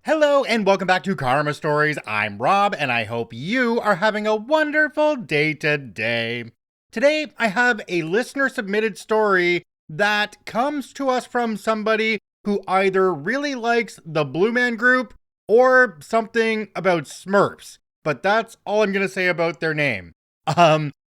Hello and welcome back to Karma Stories. I'm Rob and I hope you are having a wonderful day today. Today I have a listener submitted story that comes to us from somebody who either really likes the Blue Man Group or something about Smurfs, but that's all I'm gonna say about their name.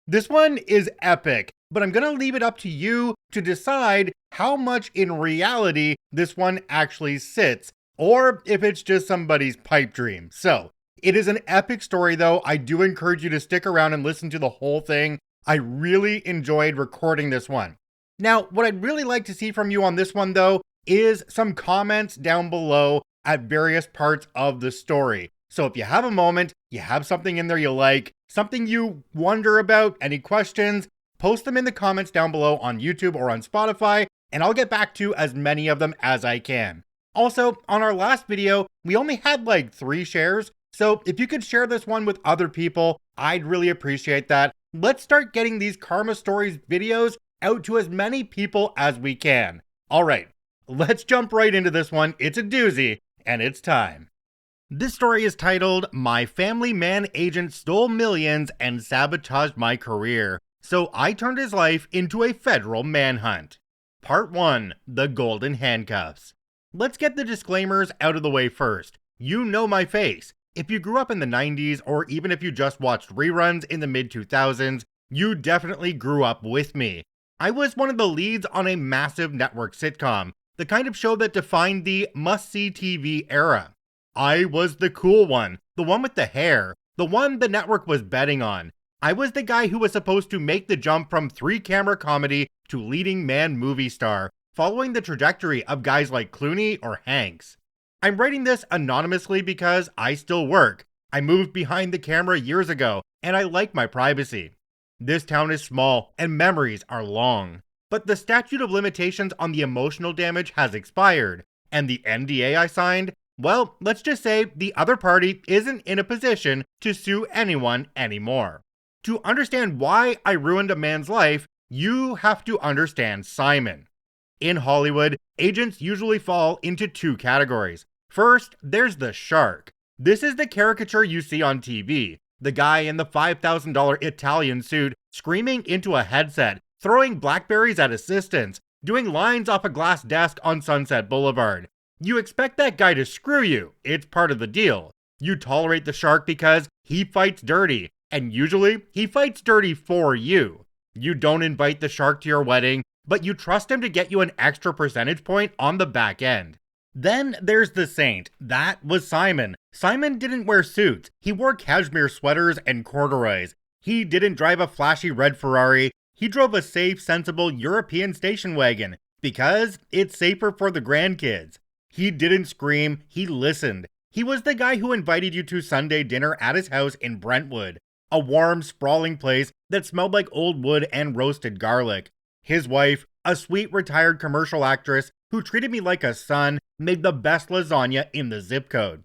This one is epic, but I'm gonna leave it up to you to decide how much in reality this one actually sits, or if it's just somebody's pipe dream. So, it is an epic story though. I do encourage you to stick around and listen to the whole thing. I really enjoyed recording this one. Now, what I'd really like to see from you on this one though, is some comments down below at various parts of the story. So if you have a moment, you have something in there you like, something you wonder about, any questions, post them in the comments down below on YouTube or on Spotify, and I'll get back to as many of them as I can. Also, on our last video, we only had like 3 shares, so if you could share this one with other people, I'd really appreciate that. Let's start getting these Karma Stories videos out to as many people as we can. Alright, let's jump right into this one. It's a doozy, and it's time. This story is titled, "My Family Man Agent Stole Millions and Sabotaged My Career, so I turned his life into a federal manhunt." Part 1, The Golden Handcuffs. Let's get the disclaimers out of the way first. You know my face. If you grew up in the 90s, or even if you just watched reruns in the mid-2000s, you definitely grew up with me. I was one of the leads on a massive network sitcom, the kind of show that defined the must-see TV era. I was the cool one, the one with the hair, the one the network was betting on. I was the guy who was supposed to make the jump from 3-camera comedy to leading man movie star, following the trajectory of guys like Clooney or Hanks. I'm writing this anonymously because I still work. I moved behind the camera years ago, and I like my privacy. This town is small, and memories are long. But the statute of limitations on the emotional damage has expired, and the NDA I signed, well, let's just say the other party isn't in a position to sue anyone anymore. To understand why I ruined a man's life, you have to understand Simon. In Hollywood, agents usually fall into 2 categories. First, there's the shark. This is the caricature you see on TV. The guy in the $5,000 Italian suit screaming into a headset, throwing blackberries at assistants, doing lines off a glass desk on Sunset Boulevard. You expect that guy to screw you. It's part of the deal. You tolerate the shark because he fights dirty, and usually he fights dirty for you. You don't invite the shark to your wedding, but you trust him to get you an extra percentage point on the back end. Then there's the saint. That was Simon. Simon didn't wear suits. He wore cashmere sweaters and corduroys. He didn't drive a flashy red Ferrari. He drove a safe, sensible European station wagon because it's safer for the grandkids. He didn't scream. He listened. He was the guy who invited you to Sunday dinner at his house in Brentwood, a warm, sprawling place that smelled like old wood and roasted garlic. His wife, a sweet retired commercial actress who treated me like a son, made the best lasagna in the zip code.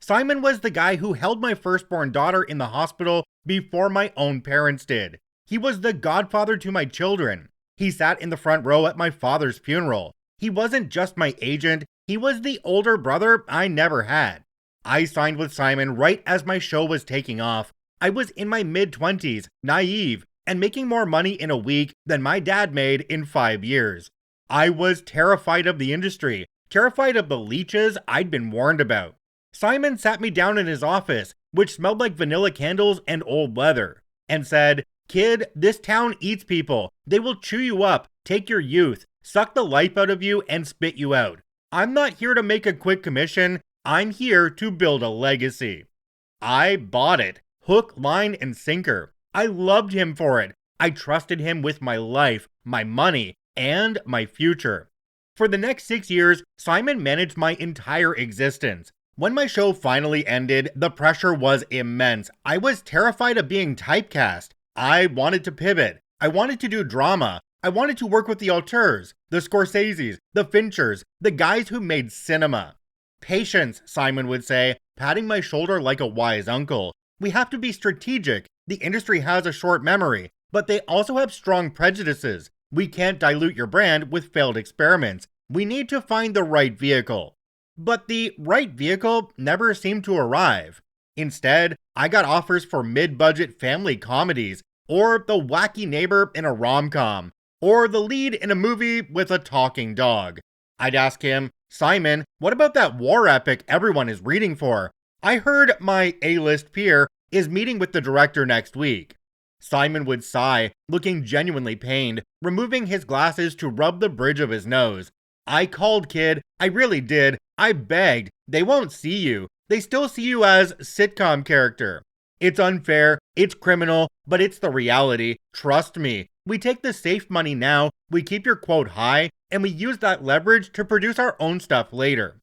Simon was the guy who held my firstborn daughter in the hospital before my own parents did. He was the godfather to my children. He sat in the front row at my father's funeral. He wasn't just my agent, he was the older brother I never had. I signed with Simon right as my show was taking off. I was in my mid-20s, naive, and making more money in a week than my dad made in 5 years. I was terrified of the industry, terrified of the leeches I'd been warned about. Simon sat me down in his office, which smelled like vanilla candles and old leather, and said, "Kid, this town eats people. They will chew you up, take your youth, suck the life out of you, and spit you out. I'm not here to make a quick commission. I'm here to build a legacy." I bought it, hook, line, and sinker. I loved him for it. I trusted him with my life, my money, and my future. For the next 6 years, Simon managed my entire existence. When my show finally ended, the pressure was immense. I was terrified of being typecast. I wanted to pivot. I wanted to do drama. I wanted to work with the auteurs, the Scorseses, the Finchers, the guys who made cinema. "Patience," Simon would say, patting my shoulder like a wise uncle. "We have to be strategic. The industry has a short memory, but they also have strong prejudices. We can't dilute your brand with failed experiments. We need to find the right vehicle." But the right vehicle never seemed to arrive. Instead, I got offers for mid-budget family comedies, or the wacky neighbor in a rom-com, or the lead in a movie with a talking dog. I'd ask him, "Simon, what about that war epic everyone is reading for? I heard my A-list peer is meeting with the director next week." Simon would sigh, looking genuinely pained, removing his glasses to rub the bridge of his nose. "I called, kid. I really did. I begged. They won't see you. They still see you as sitcom character. It's unfair, it's criminal, but it's the reality. Trust me. We take the safe money now, we keep your quote high, and we use that leverage to produce our own stuff later."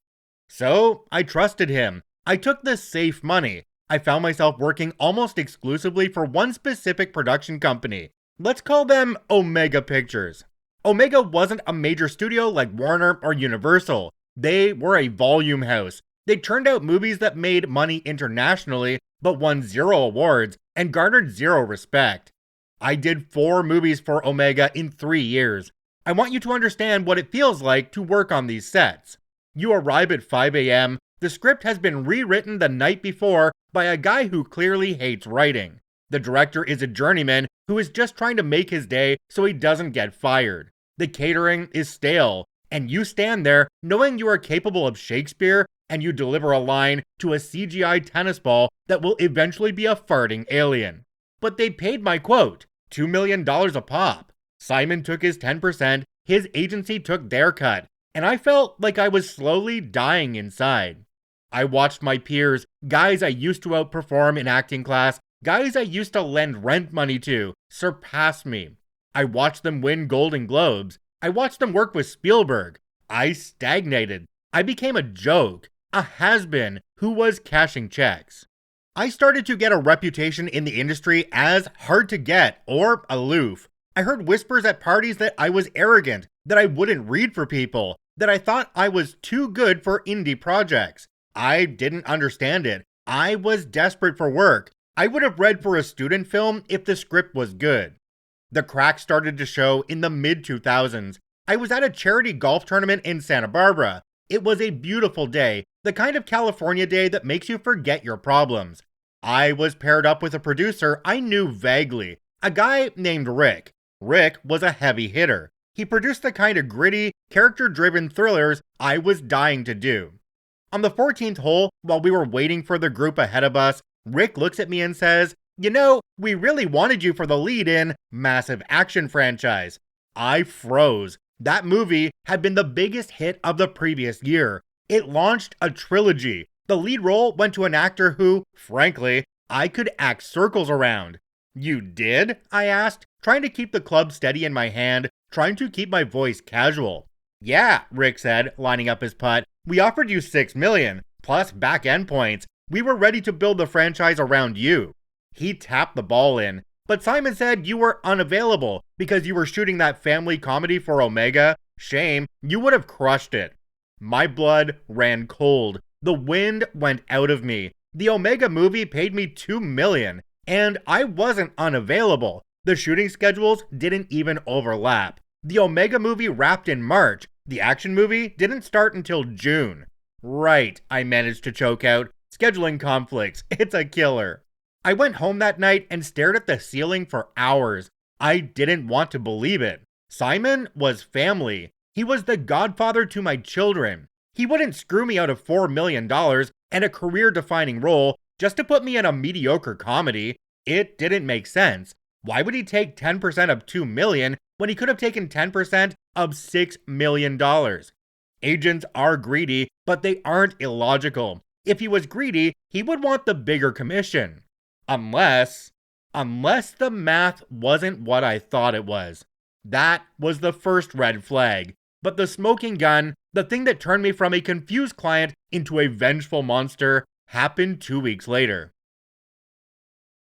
So, I trusted him. I took the safe money. I found myself working almost exclusively for one specific production company. Let's call them Omega Pictures. Omega wasn't a major studio like Warner or Universal. They were a volume house. They turned out movies that made money internationally, but won 0 awards and garnered 0 respect. I did 4 movies for Omega in 3 years. I want you to understand what it feels like to work on these sets. You arrive at 5 a.m., the script has been rewritten the night before by a guy who clearly hates writing. The director is a journeyman who is just trying to make his day so he doesn't get fired. The catering is stale, and you stand there knowing you are capable of Shakespeare, and you deliver a line to a CGI tennis ball that will eventually be a farting alien. But they paid my quote, $2 million a pop. Simon took his 10%, his agency took their cut, and I felt like I was slowly dying inside. I watched my peers, guys I used to outperform in acting class, guys I used to lend rent money to, surpass me. I watched them win Golden Globes. I watched them work with Spielberg. I stagnated. I became a joke, a has-been who was cashing checks. I started to get a reputation in the industry as hard to get or aloof. I heard whispers at parties that I was arrogant, that I wouldn't read for people, that I thought I was too good for indie projects. I didn't understand it. I was desperate for work. I would have read for a student film if the script was good. The cracks started to show in the mid-2000s. I was at a charity golf tournament in Santa Barbara. It was a beautiful day, the kind of California day that makes you forget your problems. I was paired up with a producer I knew vaguely, a guy named Rick. Rick was a heavy hitter. He produced the kind of gritty, character-driven thrillers I was dying to do. On the 14th hole, while we were waiting for the group ahead of us, Rick looks at me and says, "You know, we really wanted you for the lead in massive action franchise." I froze. That movie had been the biggest hit of the previous year. It launched a trilogy. The lead role went to an actor who, frankly, I could act circles around. "You did?" I asked, trying to keep the club steady in my hand, trying to keep my voice casual. "Yeah," Rick said, lining up his putt. "We offered you $6 million, plus back-end points. We were ready to build the franchise around you." He tapped the ball in, but Simon said you were unavailable because you were shooting that family comedy for Omega. Shame, you would have crushed it. My blood ran cold. The wind went out of me. The Omega movie paid me $2 million, and I wasn't unavailable. The shooting schedules didn't even overlap. The Omega movie wrapped in March. The action movie didn't start until June. "Right," I managed to choke out. "Scheduling conflicts. It's a killer." I went home that night and stared at the ceiling for hours. I didn't want to believe it. Simon was family. He was the godfather to my children. He wouldn't screw me out of $4 million and a career-defining role just to put me in a mediocre comedy. It didn't make sense. Why would he take 10% of $2 million when he could have taken 10% of $6 million? Agents are greedy, but they aren't illogical. If he was greedy, he would want the bigger commission. Unless the math wasn't what I thought it was. That was the first red flag. But the smoking gun, the thing that turned me from a confused client into a vengeful monster, happened 2 weeks later.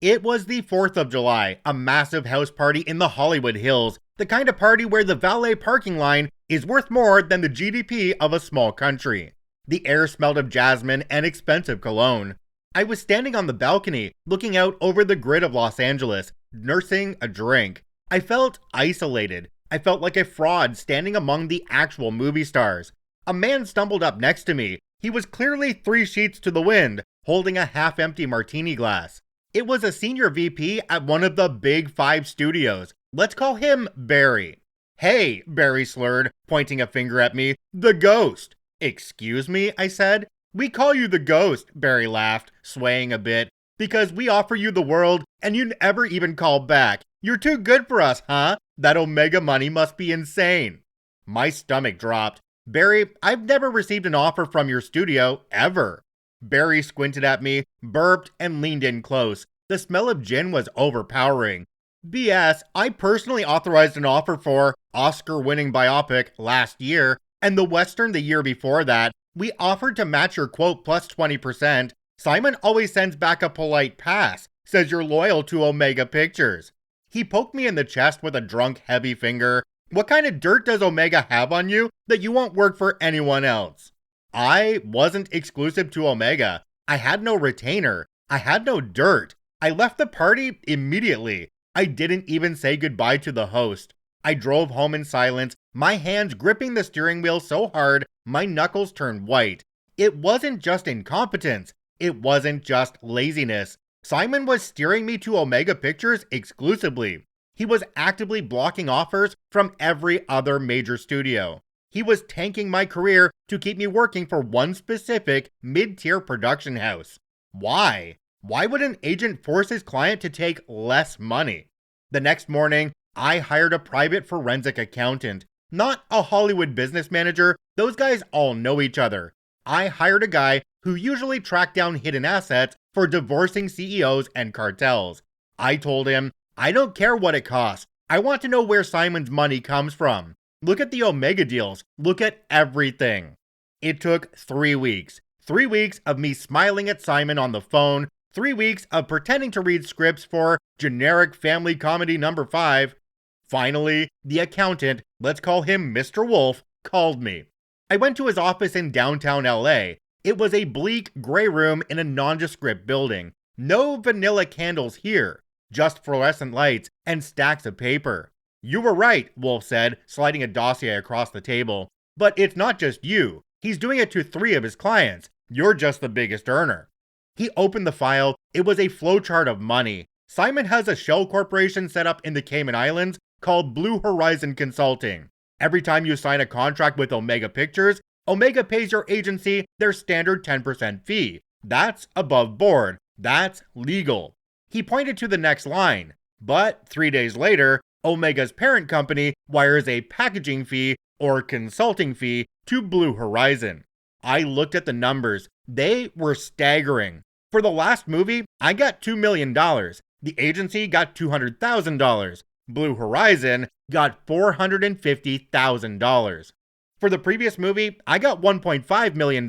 It was the 4th of July, a massive house party in the Hollywood Hills, the kind of party where the valet parking line is worth more than the GDP of a small country. The air smelled of jasmine and expensive cologne. I was standing on the balcony, looking out over the grid of Los Angeles, nursing a drink. I felt isolated. I felt like a fraud standing among the actual movie stars. A man stumbled up next to me. He was clearly 3 sheets to the wind, holding a half-empty martini glass. It was a senior VP at one of the big 5 studios. Let's call him Barry. "Hey," Barry slurred, pointing a finger at me, "the ghost." "Excuse me," I said. "We call you the ghost," Barry laughed, swaying a bit, "because we offer you the world and you never even call back. You're too good for us, huh? That Omega money must be insane." My stomach dropped. "Barry, I've never received an offer from your studio, ever." Barry squinted at me, burped, and leaned in close. The smell of gin was overpowering. "BS, I personally authorized an offer for Oscar-winning biopic last year, and the Western the year before that. We offered to match your quote plus 20%. Simon always sends back a polite pass, says you're loyal to Omega Pictures." He poked me in the chest with a drunk, heavy finger. "What kind of dirt does Omega have on you that you won't work for anyone else?" I wasn't exclusive to Omega. I had no retainer. I had no dirt. I left the party immediately. I didn't even say goodbye to the host. I drove home in silence, my hands gripping the steering wheel so hard my knuckles turned white. It wasn't just incompetence. It wasn't just laziness. Simon was steering me to Omega Pictures exclusively. He was actively blocking offers from every other major studio. He was tanking my career to keep me working for one specific mid-tier production house. Why? Why would an agent force his client to take less money? The next morning, I hired a private forensic accountant. Not a Hollywood business manager, those guys all know each other. I hired a guy who usually tracked down hidden assets for divorcing CEOs and cartels. I told him, "I don't care what it costs. I want to know where Simon's money comes from. Look at the Omega deals. Look at everything." It took 3 weeks. 3 weeks of me smiling at Simon on the phone. 3 weeks of pretending to read scripts for generic family comedy number 5. Finally, the accountant, let's call him Mr. Wolf, called me. I went to his office in downtown LA. It was a bleak gray room in a nondescript building. No vanilla candles here, just fluorescent lights and stacks of paper. "You were right," Wolf said, sliding a dossier across the table. "But it's not just you. He's doing it to 3 of his clients. You're just the biggest earner." He opened the file. It was a flowchart of money. Simon has a shell corporation set up in the Cayman Islands called Blue Horizon Consulting. Every time you sign a contract with Omega Pictures, Omega pays your agency their standard 10% fee. That's above board. That's legal. He pointed to the next line. But 3 days later, Omega's parent company wires a packaging fee or consulting fee to Blue Horizon. I looked at the numbers. They were staggering. For the last movie, I got $2 million. The agency got $200,000. Blue Horizon got $450,000. For the previous movie, I got $1.5 million.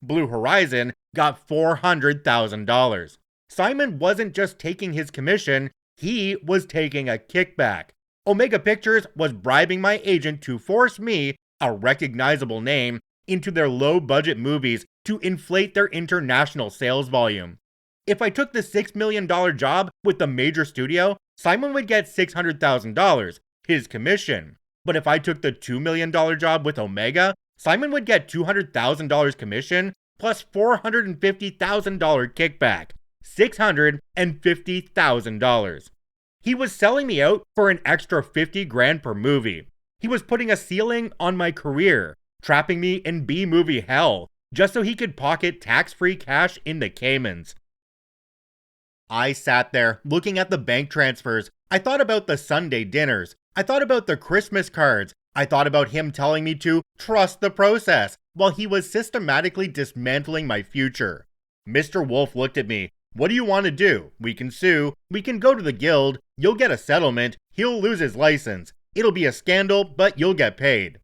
Blue Horizon got $400,000. Simon wasn't just taking his commission, he was taking a kickback. Omega Pictures was bribing my agent to force me, a recognizable name, into their low-budget movies to inflate their international sales volume. If I took the $6 million job with the major studio, Simon would get $600,000, his commission. But if I took the $2 million job with Omega, Simon would get $200,000 commission plus $450,000 kickback. $650,000. He was selling me out for an extra 50 grand per movie. He was putting a ceiling on my career, trapping me in B-movie hell, just so he could pocket tax-free cash in the Caymans. I sat there, looking at the bank transfers. I thought about the Sunday dinners. I thought about the Christmas cards. I thought about him telling me to trust the process, while he was systematically dismantling my future. Mr. Wolf looked at me. "What do you want to do? We can sue. We can go to the guild. You'll get a settlement. He'll lose his license. It'll be a scandal, but you'll get paid."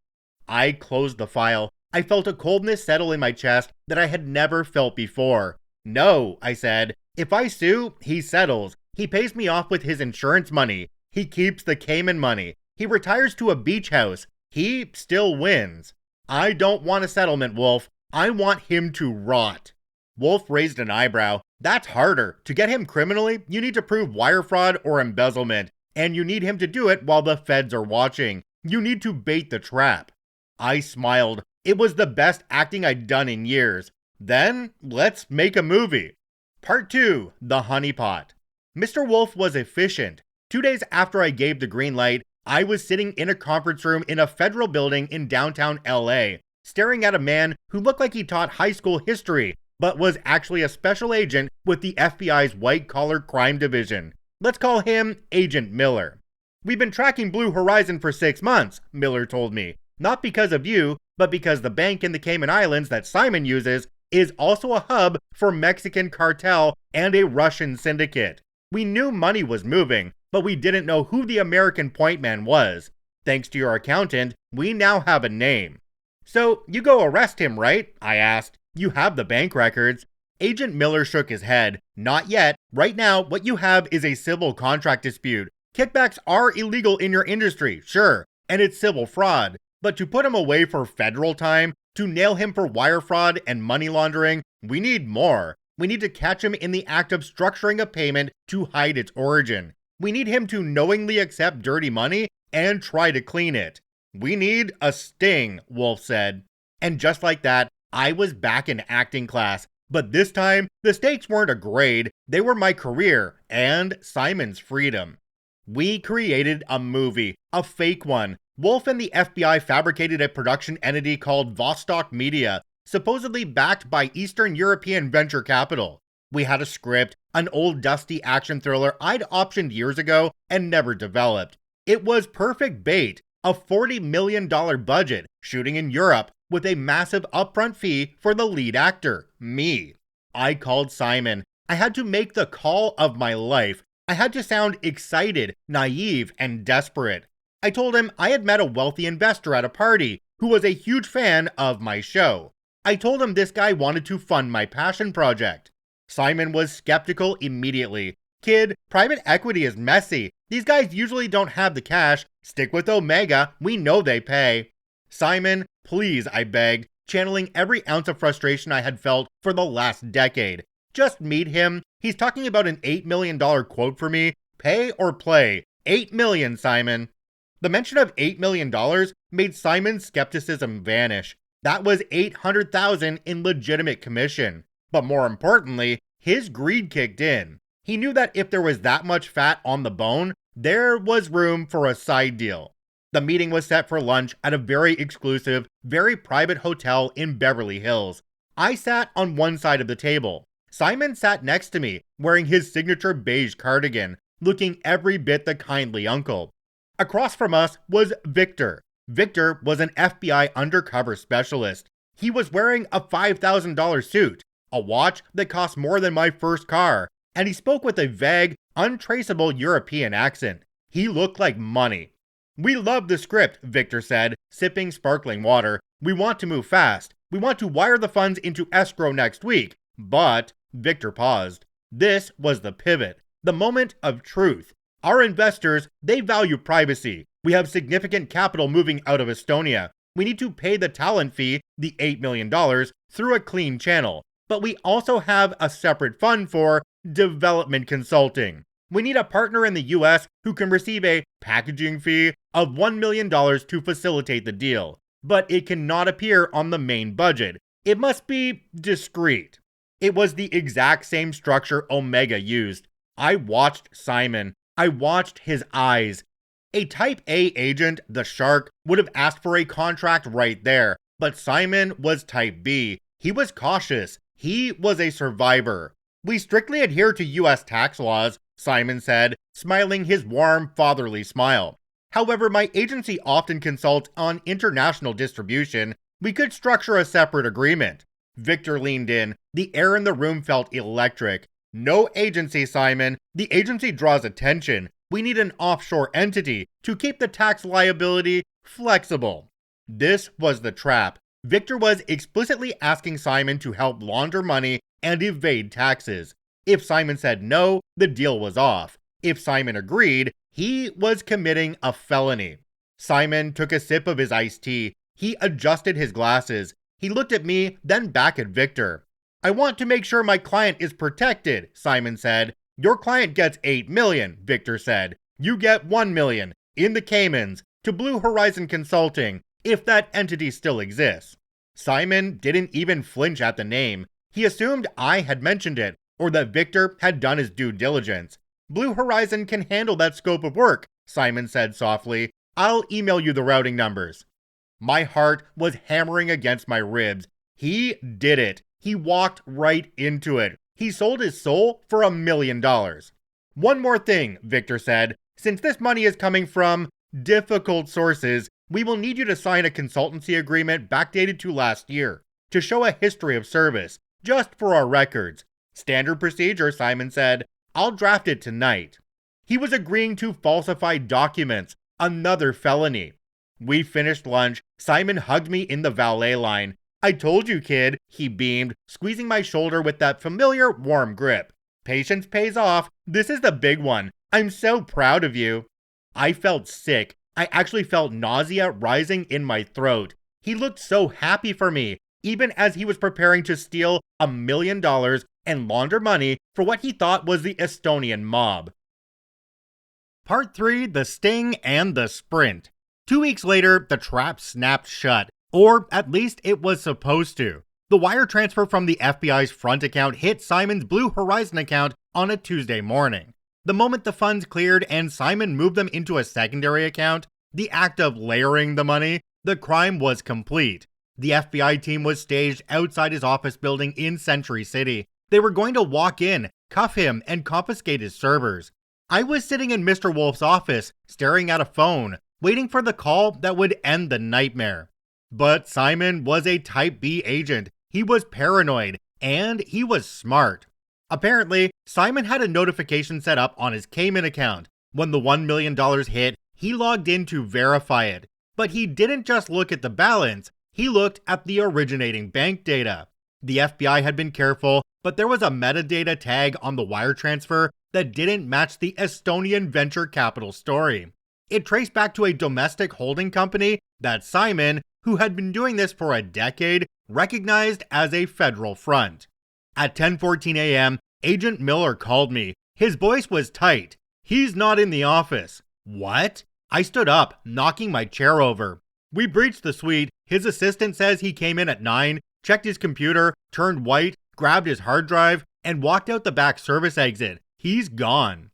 I closed the file. I felt a coldness settle in my chest that I had never felt before. "No," I said. "If I sue, he settles. He pays me off with his insurance money. He keeps the Cayman money. He retires to a beach house. He still wins. I don't want a settlement, Wolf. I want him to rot." Wolf raised an eyebrow. "That's harder. To get him criminally, you need to prove wire fraud or embezzlement, and you need him to do it while the feds are watching. You need to bait the trap." I smiled. It was the best acting I'd done in years. Then, let's make a movie. Part 2, The Honeypot. Mr. Wolf was efficient. 2 days after I gave the green light, I was sitting in a conference room in a federal building in downtown LA, staring at a man who looked like he taught high school history, but was actually a special agent with the FBI's white-collar crime division. Let's call him Agent Miller. We've been tracking Blue Horizon for 6 months, Miller told me. Not because of you, but because the bank in the Cayman Islands that Simon uses is also a hub for Mexican cartel and a Russian syndicate. We knew money was moving, but we didn't know who the American point man was. Thanks to your accountant, we now have a name. So, you go arrest him, right? I asked. You have the bank records. Agent Miller shook his head. Not yet. Right now, what you have is a civil contract dispute. Kickbacks are illegal in your industry, sure, and it's civil fraud. But to put him away for federal time, to nail him for wire fraud and money laundering, we need more. We need to catch him in the act of structuring a payment to hide its origin. We need him to knowingly accept dirty money and try to clean it. We need a sting, Wolf said. And just like that, I was back in acting class. But this time, the stakes weren't a grade, they were my career and Simon's freedom. We created a movie, a fake one. Wolf and the FBI fabricated a production entity called Vostok Media, supposedly backed by Eastern European venture capital. We had a script, an old dusty action thriller I'd optioned years ago and never developed. It was perfect bait, a $40 million budget, shooting in Europe, with a massive upfront fee for the lead actor, me. I called Simon. I had to make the call of my life. I had to sound excited, naive, and desperate. I told him I had met a wealthy investor at a party who was a huge fan of my show. I told him this guy wanted to fund my passion project. Simon was skeptical immediately. Kid, private equity is messy. These guys usually don't have the cash. Stick with Omega, we know they pay. Simon, please, I begged, channeling every ounce of frustration I had felt for the last decade. Just meet him. He's talking about an $8 million quote for me. Pay or play. $8 million, Simon. The mention of $8 million made Simon's skepticism vanish. That was $800,000 in legitimate commission. But more importantly, his greed kicked in. He knew that if there was that much fat on the bone, there was room for a side deal. The meeting was set for lunch at a very exclusive, very private hotel in Beverly Hills. I sat on one side of the table. Simon sat next to me, wearing his signature beige cardigan, looking every bit the kindly uncle. Across from us was Victor. Victor was an FBI undercover specialist. He was wearing a $5,000 suit, a watch that cost more than my first car, and he spoke with a vague, untraceable European accent. He looked like money. We love the script, Victor said, sipping sparkling water. We want to move fast. We want to wire the funds into escrow next week. But, Victor paused. This was the pivot, the moment of truth. Our investors, they value privacy. We have significant capital moving out of Estonia. We need to pay the talent fee, the $8 million, through a clean channel. But we also have a separate fund for development consulting. We need a partner in the US who can receive a packaging fee of $1 million to facilitate the deal. But it cannot appear on the main budget. It must be discreet. It was the exact same structure Omega used. I watched Simon. I watched his eyes. A Type A agent, the Shark, would have asked for a contract right there. But Simon was Type B. He was cautious. He was a survivor. We strictly adhere to US tax laws, Simon said, smiling his warm, fatherly smile. However, my agency often consults on international distribution. We could structure a separate agreement. Victor leaned in. The air in the room felt electric. No agency, Simon. The agency draws attention. We need an offshore entity to keep the tax liability flexible. This was the trap. Victor was explicitly asking Simon to help launder money and evade taxes. If Simon said no, the deal was off. If Simon agreed, he was committing a felony. Simon took a sip of his iced tea. He adjusted his glasses. He looked at me, then back at Victor. I want to make sure my client is protected, Simon said. Your client gets $8 million, Victor said. You get $1 million, in the Caymans, to Blue Horizon Consulting, if that entity still exists. Simon didn't even flinch at the name. He assumed I had mentioned it, or that Victor had done his due diligence. Blue Horizon can handle that scope of work, Simon said softly. I'll email you the routing numbers. My heart was hammering against my ribs. He did it. He walked right into it. He sold his soul for $1 million. One more thing, Victor said. Since this money is coming from difficult sources, we will need you to sign a consultancy agreement backdated to last year to show a history of service, just for our records. Standard procedure, Simon said. I'll draft it tonight. He was agreeing to falsify documents, another felony. We finished lunch. Simon hugged me in the valet line. I told you, kid, he beamed, squeezing my shoulder with that familiar, warm grip. Patience pays off. This is the big one. I'm so proud of you. I felt sick. I actually felt nausea rising in my throat. He looked so happy for me, even as he was preparing to steal $1 million and launder money for what he thought was the Estonian mob. Part 3, The Sting and the Sprint. 2 weeks later, the trap snapped shut, or at least it was supposed to. The wire transfer from the FBI's front account hit Simon's Blue Horizon account on a Tuesday morning. The moment the funds cleared and Simon moved them into a secondary account, the act of layering the money, the crime was complete. The FBI team was staged outside his office building in Century City. They were going to walk in, cuff him, and confiscate his servers. I was sitting in Mr. Wolf's office, staring at a phone, waiting for the call that would end the nightmare. But Simon was a Type B agent. He was paranoid, and he was smart. Apparently, Simon had a notification set up on his Cayman account. When the $1 million hit, he logged in to verify it. But he didn't just look at the balance, he looked at the originating bank data. The FBI had been careful, but there was a metadata tag on the wire transfer that didn't match the Estonian venture capital story. It traced back to a domestic holding company that Simon, who had been doing this for a decade, recognized as a federal front. At 10:14 a.m., Agent Miller called me. His voice was tight. He's not in the office. What? I stood up, knocking my chair over. We breached the suite. His assistant says he came in at 9, checked his computer, turned white, grabbed his hard drive, and walked out the back service exit. He's gone.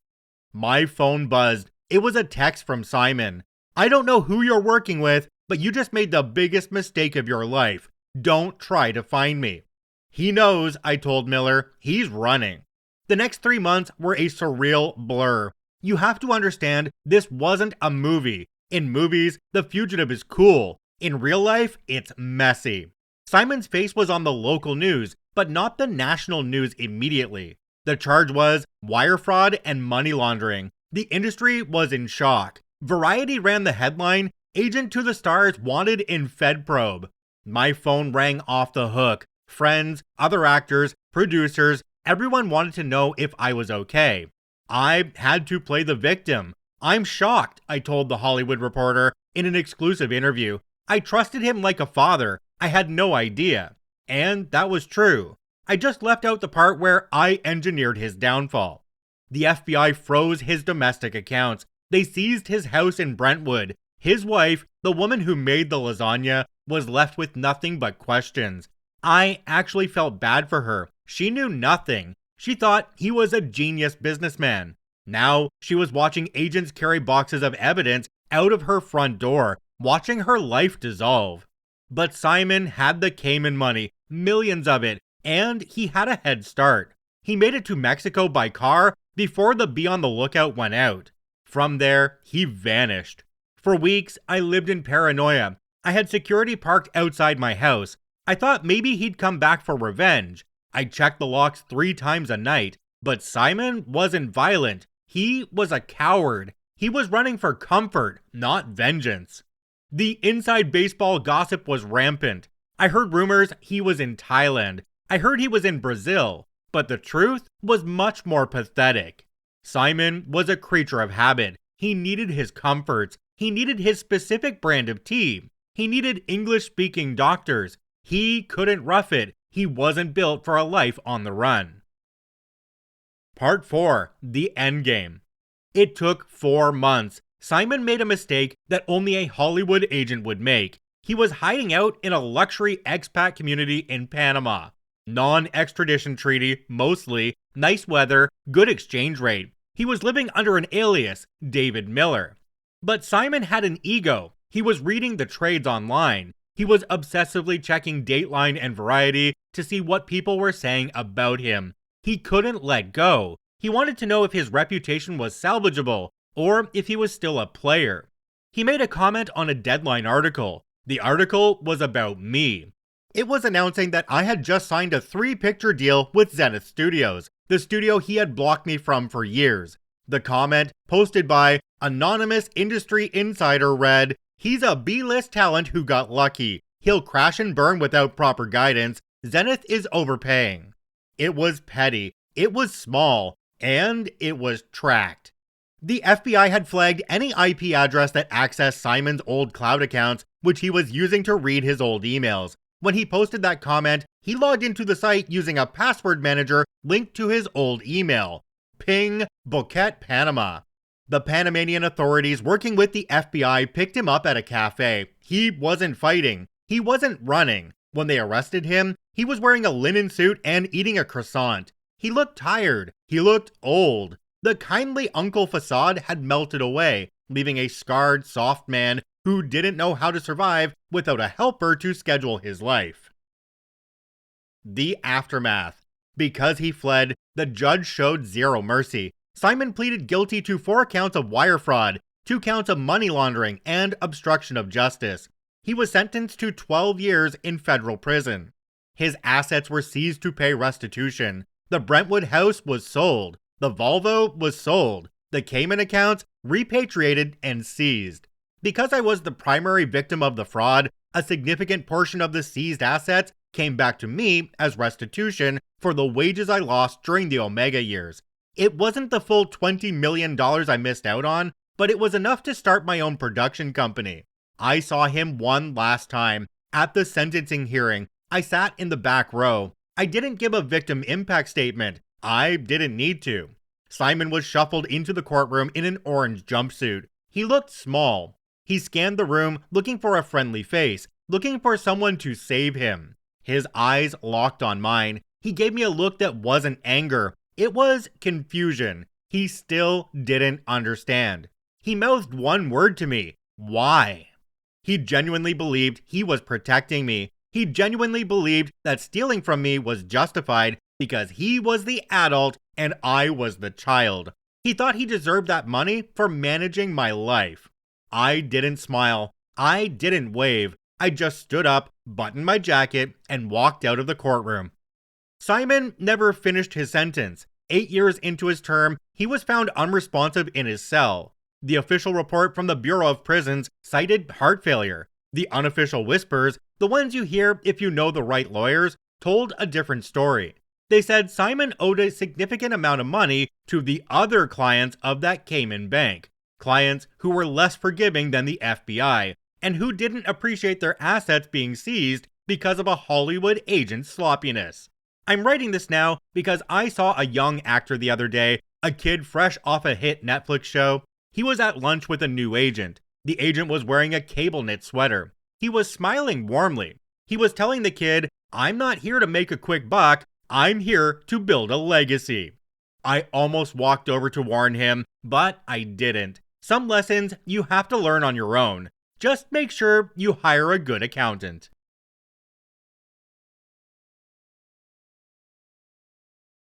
My phone buzzed. It was a text from Simon. I don't know who you're working with, but you just made the biggest mistake of your life. Don't try to find me. He knows, I told Miller. He's running. The next 3 months were a surreal blur. You have to understand, this wasn't a movie. In movies, the fugitive is cool. In real life, it's messy. Simon's face was on the local news, but not the national news immediately. The charge was wire fraud and money laundering. The industry was in shock. Variety ran the headline, Agent to the Stars wanted in Fed probe. My phone rang off the hook. Friends, other actors, producers, everyone wanted to know if I was okay. I had to play the victim. I'm shocked, I told the Hollywood Reporter in an exclusive interview. I trusted him like a father. I had no idea. And that was true. I just left out the part where I engineered his downfall. The FBI froze his domestic accounts. They seized his house in Brentwood. His wife, the woman who made the lasagna, was left with nothing but questions. I actually felt bad for her. She knew nothing. She thought he was a genius businessman. Now, she was watching agents carry boxes of evidence out of her front door, watching her life dissolve. But Simon had the Cayman money, millions of it, and he had a head start. He made it to Mexico by car before the Be on the Lookout went out. From there, he vanished. For weeks, I lived in paranoia. I had security parked outside my house. I thought maybe he'd come back for revenge. I checked the locks 3 times a night, but Simon wasn't violent. He was a coward. He was running for comfort, not vengeance. The inside baseball gossip was rampant. I heard rumors he was in Thailand. I heard he was in Brazil. But the truth was much more pathetic. Simon was a creature of habit. He needed his comforts. He needed his specific brand of tea. He needed English-speaking doctors. He couldn't rough it. He wasn't built for a life on the run. Part 4. The Endgame. It took 4 months. Simon made a mistake that only a Hollywood agent would make. He was hiding out in a luxury expat community in Panama. Non-extradition treaty, mostly, nice weather, good exchange rate. He was living under an alias, David Miller. But Simon had an ego. He was reading the trades online. He was obsessively checking Dateline and Variety to see what people were saying about him. He couldn't let go. He wanted to know if his reputation was salvageable, or if he was still a player. He made a comment on a Deadline article. The article was about me. It was announcing that I had just signed a 3-picture deal with Zenith Studios, the studio he had blocked me from for years. The comment, posted by anonymous industry insider, read, "He's a B-list talent who got lucky. He'll crash and burn without proper guidance. Zenith is overpaying." It was petty, it was small, and it was tracked. The FBI had flagged any IP address that accessed Simon's old cloud accounts, which he was using to read his old emails. When he posted that comment, he logged into the site using a password manager linked to his old email. Ping, Boquete, Panama. The Panamanian authorities working with the FBI picked him up at a cafe. He wasn't fighting. He wasn't running. When they arrested him, he was wearing a linen suit and eating a croissant. He looked tired. He looked old. The kindly uncle facade had melted away, leaving a scarred, soft man who didn't know how to survive without a helper to schedule his life. The aftermath. Because he fled, the judge showed zero mercy. Simon pleaded guilty to 4 counts of wire fraud, 2 counts of money laundering, and obstruction of justice. He was sentenced to 12 years in federal prison. His assets were seized to pay restitution. The Brentwood house was sold. The Volvo was sold. The Cayman accounts repatriated and seized. Because I was the primary victim of the fraud, a significant portion of the seized assets came back to me as restitution for the wages I lost during the Omega years. It wasn't the full $20 million I missed out on, but it was enough to start my own production company. I saw him one last time. At the sentencing hearing, I sat in the back row. I didn't give a victim impact statement. I didn't need to. Simon was shuffled into the courtroom in an orange jumpsuit. He looked small. He scanned the room, looking for a friendly face, looking for someone to save him. His eyes locked on mine. He gave me a look that wasn't anger. It was confusion. He still didn't understand. He mouthed one word to me. Why? He genuinely believed he was protecting me. He genuinely believed that stealing from me was justified because he was the adult and I was the child. He thought he deserved that money for managing my life. I didn't smile. I didn't wave. I just stood up, buttoned my jacket, and walked out of the courtroom. Simon never finished his sentence. 8 years into his term, he was found unresponsive in his cell. The official report from the Bureau of Prisons cited heart failure. The unofficial whispers, the ones you hear if you know the right lawyers, told a different story. They said Simon owed a significant amount of money to the other clients of that Cayman bank. Clients who were less forgiving than the FBI, and who didn't appreciate their assets being seized because of a Hollywood agent's sloppiness. I'm writing this now because I saw a young actor the other day, a kid fresh off a hit Netflix show. He was at lunch with a new agent. The agent was wearing a cable knit sweater. He was smiling warmly. He was telling the kid, "I'm not here to make a quick buck, I'm here to build a legacy." I almost walked over to warn him, but I didn't. Some lessons you have to learn on your own. Just make sure you hire a good accountant.